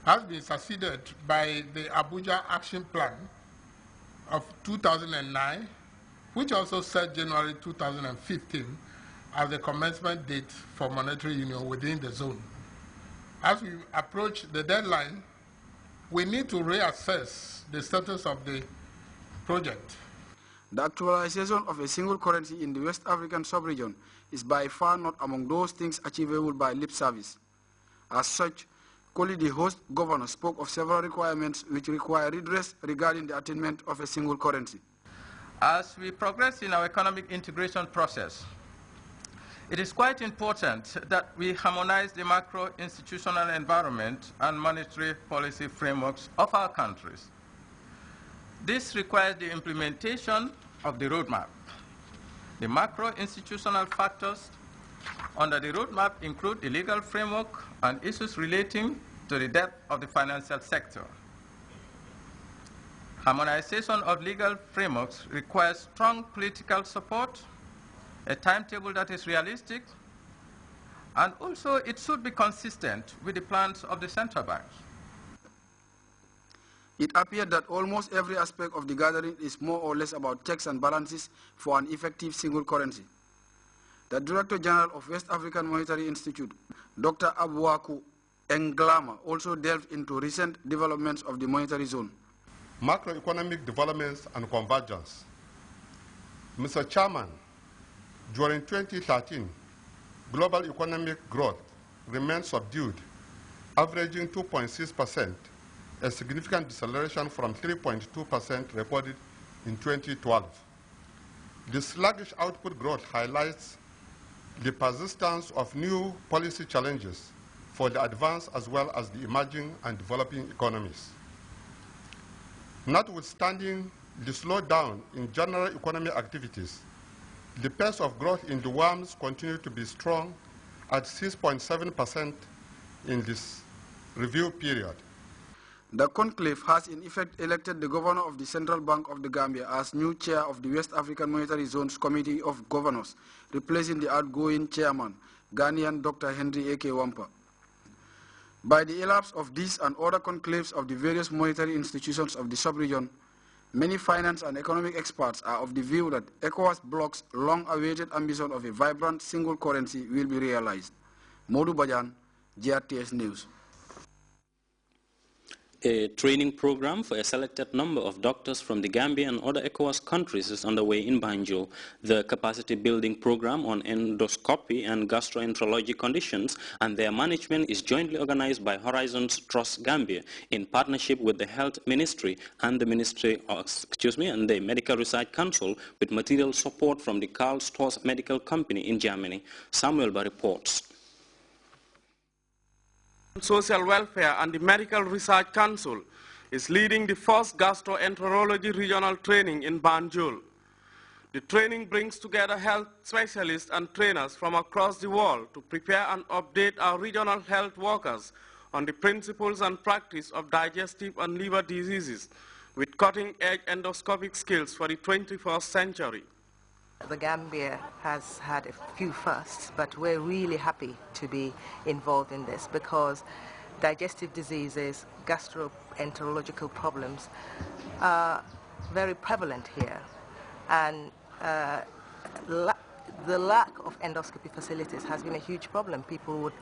has been succeeded by the Abuja Action Plan of 2009, which also set January 2015 as the commencement date for monetary union within the zone. As we approach the deadline, we need to reassess the status of the project. The actualization of a single currency in the West African sub-region is by far not among those things achievable by lip service. As such, Koli, the host governor, spoke of several requirements which require redress regarding the attainment of a single currency. As we progress in our economic integration process, it is quite important that we harmonize the macro-institutional environment and monetary policy frameworks of our countries. This requires the implementation of the roadmap. The macro-institutional factors under the roadmap include the legal framework and issues relating to the depth of the financial sector. Harmonization of legal frameworks requires strong political support, a timetable that is realistic, and also it should be consistent with the plans of the central bank. It appeared that almost every aspect of the gathering is more or less about checks and balances for an effective single currency. The Director General of West African Monetary Institute, Dr. Abuaku Englama, also delved into recent developments of the monetary zone. Macroeconomic developments and convergence. Mr. Chairman, during 2013, global economic growth remained subdued, averaging 2.6%, a significant deceleration from 3.2% recorded in 2012. The sluggish output growth highlights the persistence of new policy challenges for the advanced as well as the emerging and developing economies. Notwithstanding the slowdown in general economic activities, the pace of growth in the WAMs continued to be strong at 6.7% in this review period. The conclave has in effect elected the governor of the Central Bank of the Gambia as new chair of the West African Monetary Zone's Committee of Governors, replacing the outgoing chairman, Ghanaian Dr. Henry A.K. Wampa. By the elapse of these and other conclaves of the various monetary institutions of the sub-region, many finance and economic experts are of the view that ECOWAS bloc's long-awaited ambition of a vibrant single currency will be realized. Modou Badian, GRTS News. A training program for a selected number of doctors from the Gambia and other ECOWAS countries is underway in Banjul. The capacity building program on endoscopy and gastroenterology conditions and their management is jointly organized by Horizons Trust Gambia in partnership with the Health Ministry and the Medical Research Council with material support from the Karl Storz Medical Company in Germany. Samuel Ba reports. Social Welfare and the Medical Research Council is leading the first gastroenterology regional training in Banjul. The training brings together health specialists and trainers from across the world to prepare and update our regional health workers on the principles and practice of digestive and liver diseases with cutting-edge endoscopic skills for the 21st century. The Gambia has had a few firsts, but we're really happy to be involved in this because digestive diseases, gastroenterological problems are very prevalent here, and the lack of endoscopy facilities has been a huge problem. People would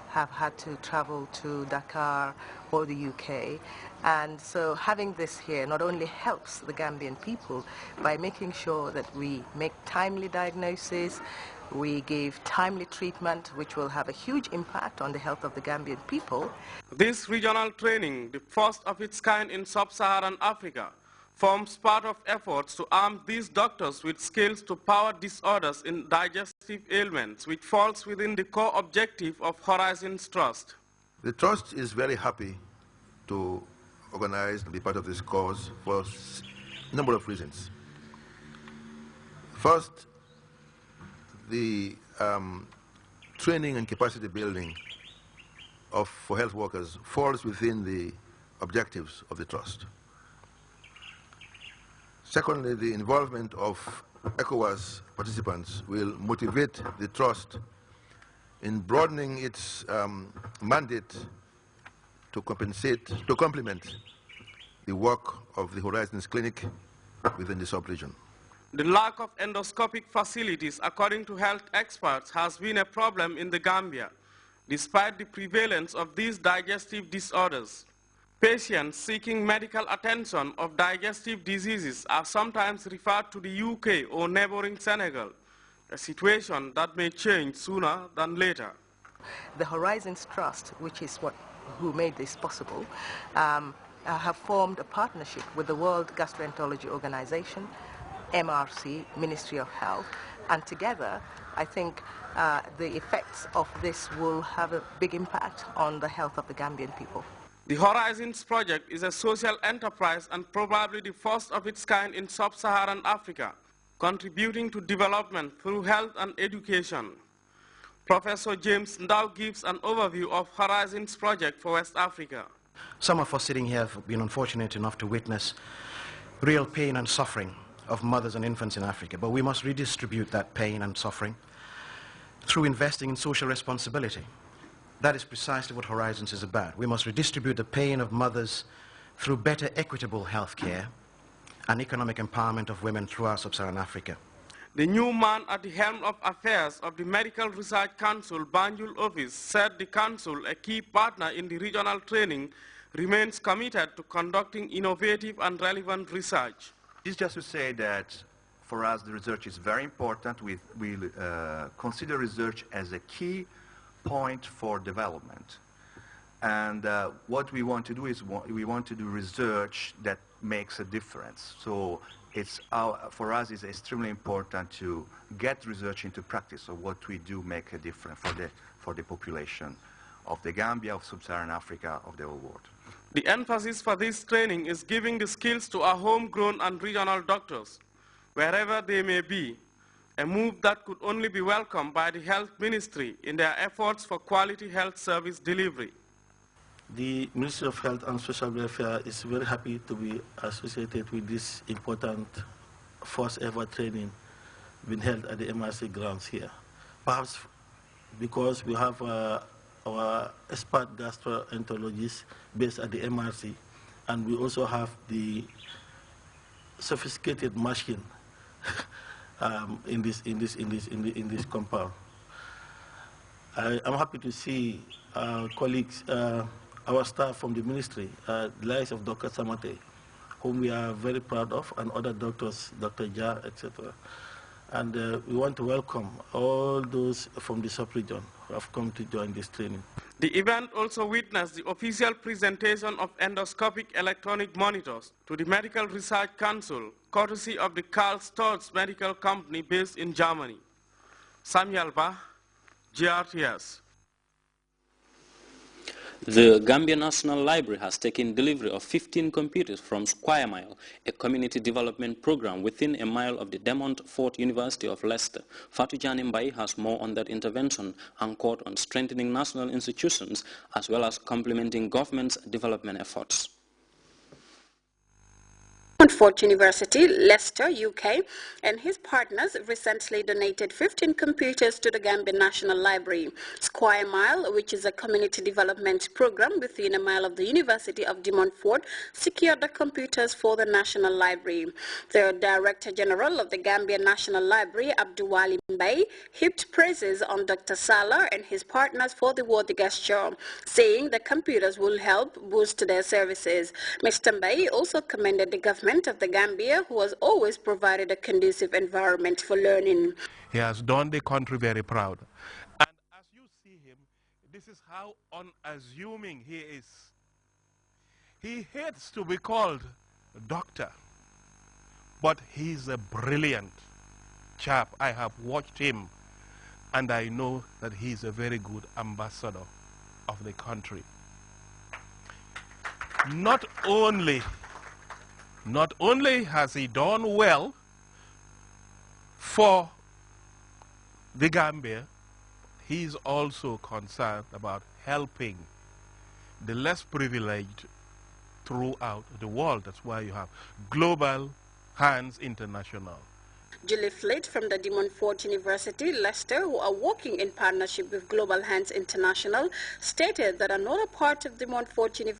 have had to travel to Dakar or the UK, and so having this here not only helps the Gambian people by making sure that we make timely diagnosis, we give timely treatment, which will have a huge impact on the health of the Gambian people. This regional training, the first of its kind in sub-Saharan Africa, forms part of efforts to arm these doctors with skills to power disorders in digestive ailments, which falls within the core objective of Horizons Trust. The Trust is very happy to organize and be part of this cause for a number of reasons. First, the training and capacity building for health workers falls within the objectives of the Trust. Secondly, the involvement of ECOWAS participants will motivate the Trust in broadening its mandate to complement the work of the Horizons Clinic within the sub-region. The lack of endoscopic facilities, according to health experts, has been a problem in the Gambia, despite the prevalence of these digestive disorders. Patients seeking medical attention of digestive diseases are sometimes referred to the UK or neighboring Senegal, a situation that may change sooner than later. The Horizons Trust, which is who made this possible, have formed a partnership with the World Gastroenterology Organization, MRC, Ministry of Health, and together I think the effects of this will have a big impact on the health of the Gambian people. The Horizons project is a social enterprise and probably the first of its kind in sub-Saharan Africa, contributing to development through health and education. Professor James Ndau gives an overview of Horizons project for West Africa. Some of us sitting here have been unfortunate enough to witness real pain and suffering of mothers and infants in Africa, but we must redistribute that pain and suffering through investing in social responsibility. That is precisely what Horizons is about. We must redistribute the pain of mothers through better equitable health care and economic empowerment of women throughout sub-Saharan Africa. The new man at the helm of affairs of the Medical Research Council Banjul office said the council, a key partner in the regional training, remains committed to conducting innovative and relevant research. This is just to say that for us the research is very important. We consider research as a key point for development. And what we want to do is we want to do research that makes a difference. So for us it's extremely important to get research into practice. So what we do make a difference for the population of the Gambia, of Sub-Saharan Africa, of the whole world. The emphasis for this training is giving the skills to our homegrown and regional doctors, wherever they may be, a move that could only be welcomed by the Health Ministry in their efforts for quality health service delivery. The Ministry of Health and Social Welfare is very happy to be associated with this important first ever training being held at the MRC grounds here. Perhaps because we have our expert gastroenterologists based at the MRC, and we also have the sophisticated machine in this compound. I'm happy to see our colleagues, our staff from the ministry, the likes of Dr. Samate, whom we are very proud of, and other doctors, Dr. Jar, etc. And we want to welcome all those from the sub-region who have come to join this training. The event also witnessed the official presentation of endoscopic electronic monitors to the Medical Research Council, courtesy of the Karl Storz Medical Company based in Germany. Samuel Ba, GRTS. The Gambia National Library has taken delivery of 15 computers from Square Mile, a community development program within a mile of the Demont Fort University of Leicester. Fatou Jani Mbai has more on that intervention, anchored on strengthening national institutions as well as complementing government's development efforts. Fort University, Leicester, UK, and his partners recently donated 15 computers to the Gambia National Library. Square Mile, which is a community development program within a mile of the University of De Montfort, secured the computers for the National Library. The Director General of the Gambia National Library, Abduwali Mbai, heaped praises on Dr. Salah and his partners for the worthy gesture, saying the computers will help boost their services. Mr. Mbai also commended the government of the Gambia, who has always provided a conducive environment for learning. He has done the country very proud. And as you see him, this is how unassuming he is. He hates to be called doctor, but he's a brilliant chap. I have watched him, and I know that he's a very good ambassador of the country. Not only has he done well for the Gambia, he's also concerned about helping the less privileged throughout the world. That's why you have Global Hands International. Julie Fleet from the De Montfort University, Leicester, who are working in partnership with Global Hands International, stated that another part of De Montfort University